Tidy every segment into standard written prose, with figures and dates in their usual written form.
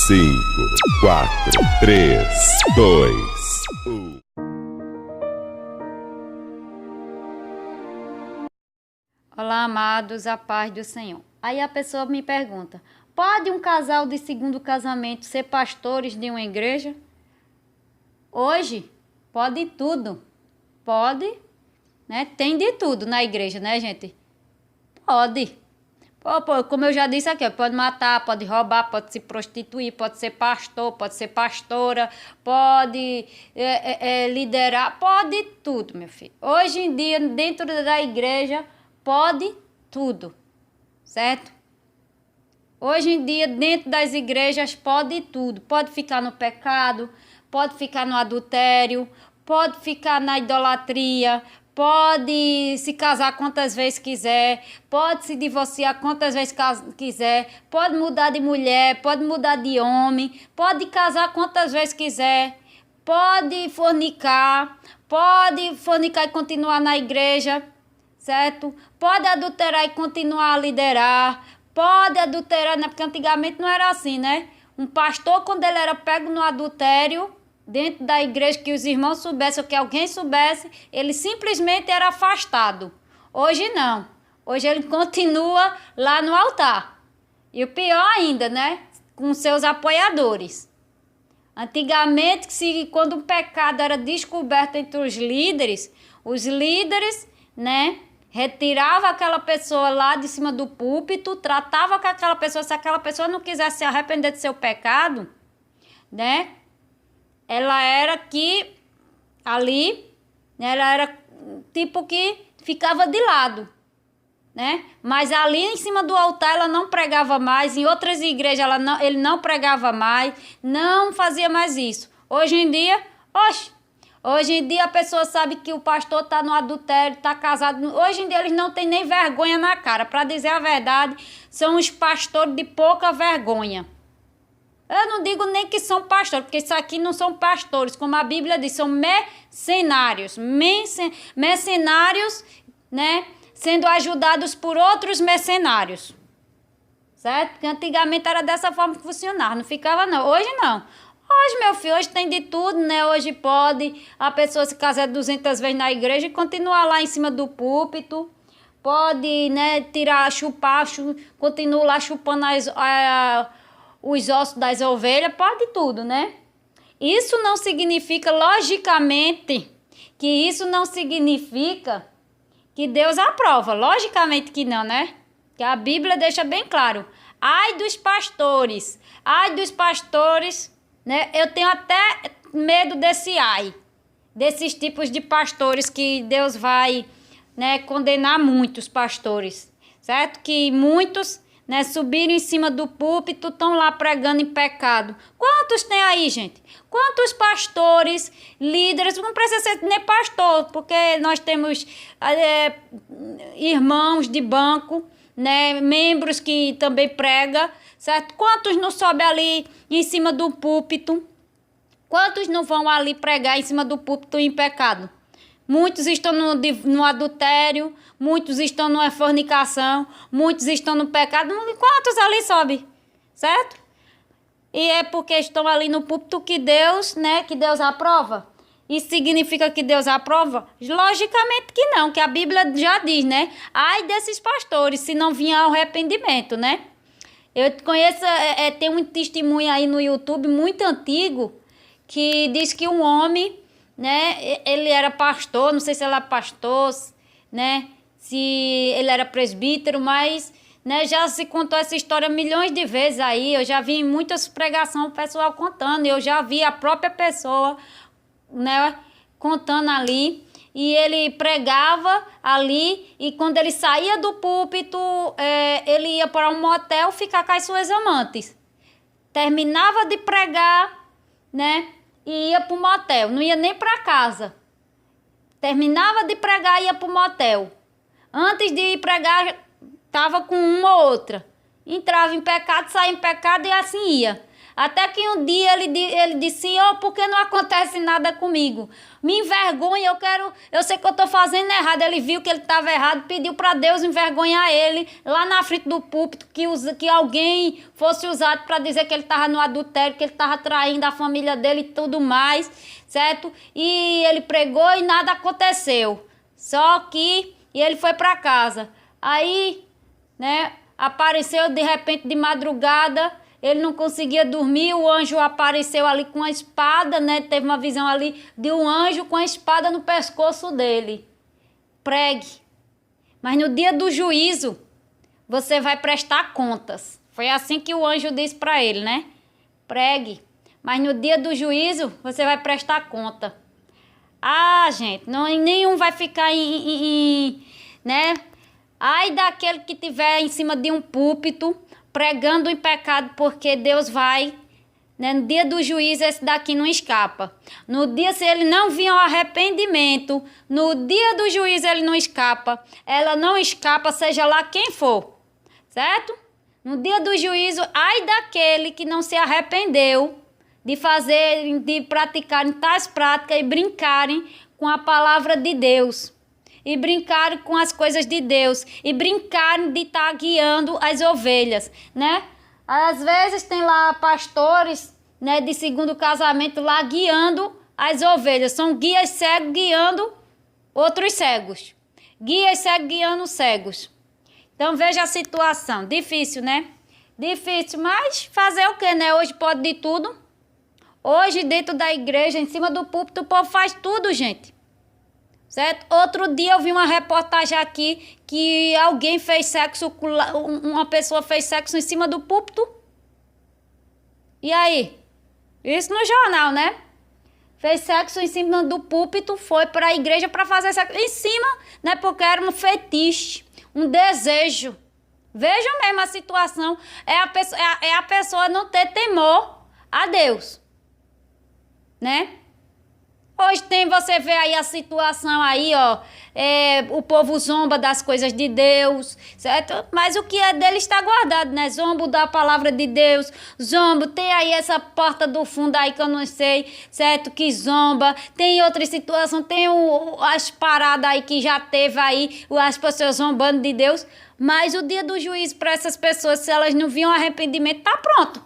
5, 4, 3, 2, 1. Olá, amados, a paz do Senhor. Aí a pessoa me pergunta: pode um casal de segundo casamento ser pastores de uma igreja? Hoje, pode tudo. Pode, né? Tem de tudo na igreja, né, gente? Pode. Como eu já disse aqui, pode matar, pode roubar, pode se prostituir, pode ser pastor, pode ser pastora, pode liderar, pode tudo, meu filho. Hoje em dia, dentro da igreja, pode tudo, certo? Hoje em dia, dentro das igrejas, pode tudo. Pode ficar no pecado, pode ficar no adultério, pode ficar na idolatria, pode se casar quantas vezes quiser, pode se divorciar quantas vezes quiser, pode mudar de mulher, pode mudar de homem, pode casar quantas vezes quiser, pode fornicar e continuar na igreja, certo? Pode adulterar e continuar a liderar, pode adulterar, né? Porque antigamente não era assim, né? Um pastor, quando ele era pego no adultério, dentro da igreja, que os irmãos soubessem ou que alguém soubesse, ele simplesmente era afastado. Hoje não. Hoje ele continua lá no altar. E o pior ainda, né? Com seus apoiadores. Antigamente, quando o pecado era descoberto entre os líderes, né, retirava aquela pessoa lá de cima do púlpito, tratava com aquela pessoa, se aquela pessoa não quisesse se arrepender do seu pecado, né? Ela era ela era tipo que ficava de lado, né? Mas ali em cima do altar ela não pregava mais, em outras igrejas ele não pregava mais, não fazia mais isso. Hoje em dia a pessoa sabe que o pastor está no adultério, está casado. Hoje em dia eles não têm nem vergonha na cara. Para dizer a verdade, são os pastores de pouca vergonha. Eu não digo nem que são pastores, porque isso aqui não são pastores, como a Bíblia diz, são mercenários. Mercenários, né? Sendo ajudados por outros mercenários. Certo? Porque antigamente era dessa forma que funcionava, não ficava não. Hoje não. Hoje, meu filho, hoje tem de tudo, né? Hoje pode a pessoa se casar 200 vezes na igreja e continuar lá em cima do púlpito. Pode, né, continua lá chupando os ossos das ovelhas, pode tudo, né? Isso não significa, logicamente, que Deus aprova. Logicamente que não, né? Que a Bíblia deixa bem claro. Ai dos pastores, né? Eu tenho até medo desses tipos de pastores que Deus vai, né, condenar muitos pastores, certo? Que muitos, né, subiram em cima do púlpito, estão lá pregando em pecado. Quantos tem aí, gente? Quantos pastores, líderes, não precisa ser nem pastor, porque nós temos irmãos de banco, né, membros que também pregam, certo? Quantos não sobem ali em cima do púlpito? Quantos não vão ali pregar em cima do púlpito em pecado? Muitos estão no adultério, muitos estão numa fornicação, muitos estão no pecado. Quantos ali sobem? Certo? E é porque estão ali no púlpito que Deus, né, que Deus aprova. Isso significa que Deus aprova? Logicamente que não, que a Bíblia já diz, né? Ai desses pastores, se não vier ao arrependimento, né? Eu conheço, tem um testemunho aí no YouTube muito antigo, que diz que um homem, né, ele era pastor, não sei se ele era pastor, né, se ele era presbítero, mas, né, já se contou essa história milhões de vezes aí. Eu já vi em muitas pregações o pessoal contando, eu já vi a própria pessoa, né, contando ali, e ele pregava ali, e quando ele saía do púlpito, ele ia para um motel ficar com as suas amantes. Terminava de pregar, né, e ia para o motel, não ia nem para casa. Terminava de pregar e ia para o motel. Antes de ir pregar, estava com uma ou outra. Entrava em pecado, saía em pecado e assim ia. Até que um dia ele disse, Senhor, por que não acontece nada comigo? Me envergonha, eu sei que eu estou fazendo errado. Ele viu que ele estava errado, pediu para Deus envergonhar ele lá na frente do púlpito, que alguém fosse usado para dizer que ele estava no adultério, que ele estava traindo a família dele e tudo mais, certo? E ele pregou e nada aconteceu. Só que ele foi para casa. Aí, né, apareceu de repente de madrugada. Ele não conseguia dormir, o anjo apareceu ali com a espada, né? Teve uma visão ali de um anjo com a espada no pescoço dele. Pregue. Mas no dia do juízo, você vai prestar contas. Foi assim que o anjo disse para ele, né? Pregue. Mas no dia do juízo, você vai prestar conta. Ah, gente, nenhum vai ficar né? Ai daquele que tiver em cima de um púlpito, pregando em pecado, porque Deus vai, né? No dia do juízo, esse daqui não escapa. No dia, se ele não vir ao arrependimento, no dia do juízo ele não escapa. Ela não escapa, seja lá quem for, certo? No dia do juízo, ai daquele que não se arrependeu de praticarem tais práticas e brincarem com a palavra de Deus. E brincarem com as coisas de Deus, e brincarem de estar guiando as ovelhas, né? Às vezes tem lá pastores, né, de segundo casamento lá guiando as ovelhas. São guias cegos guiando outros cegos. Guias cegos guiando cegos. Então veja a situação. Difícil, né? Difícil, mas fazer o quê, né? Hoje pode de tudo. Hoje dentro da igreja, em cima do púlpito, o povo faz tudo, gente. Certo? Outro dia eu vi uma reportagem aqui que alguém fez sexo, uma pessoa fez sexo em cima do púlpito. E aí? Isso no jornal, né? Fez sexo em cima do púlpito, foi para a igreja para fazer sexo em cima, né? Porque era um fetiche, um desejo. Vejam mesmo a situação. É a pessoa não ter temor a Deus, né? Hoje você vê aí a situação aí, ó, o povo zomba das coisas de Deus, certo? Mas o que é dele está guardado, né? Zombo da palavra de Deus, zombo, tem aí essa porta do fundo aí que eu não sei, certo? Que zomba, tem outra situação, tem as paradas aí que já teve aí, as pessoas zombando de Deus, mas o dia do juízo para essas pessoas, se elas não viam arrependimento, tá pronto,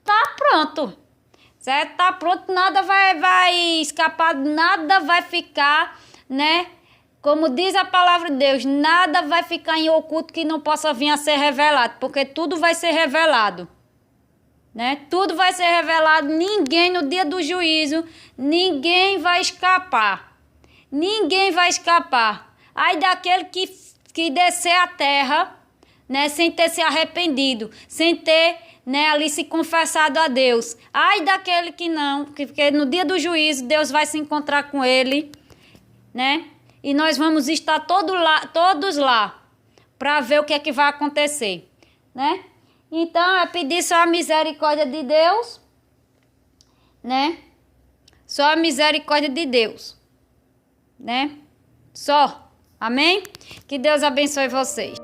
tá pronto. Certo? Tá pronto, nada vai escapar, nada vai ficar, né? Como diz a palavra de Deus, nada vai ficar em oculto que não possa vir a ser revelado, porque tudo vai ser revelado, né? Tudo vai ser revelado, ninguém no dia do juízo, ninguém vai escapar. Ninguém vai escapar. Ai daquele que descer a terra, né, sem ter se arrependido, sem ter, né, ali se confessado a Deus. Ai daquele que não, porque no dia do juízo Deus vai se encontrar com ele, né? E nós vamos estar todos lá para ver o que é que vai acontecer, né? Então é pedir só a misericórdia de Deus, né? Só a misericórdia de Deus, né? Só. Amém? Que Deus abençoe vocês.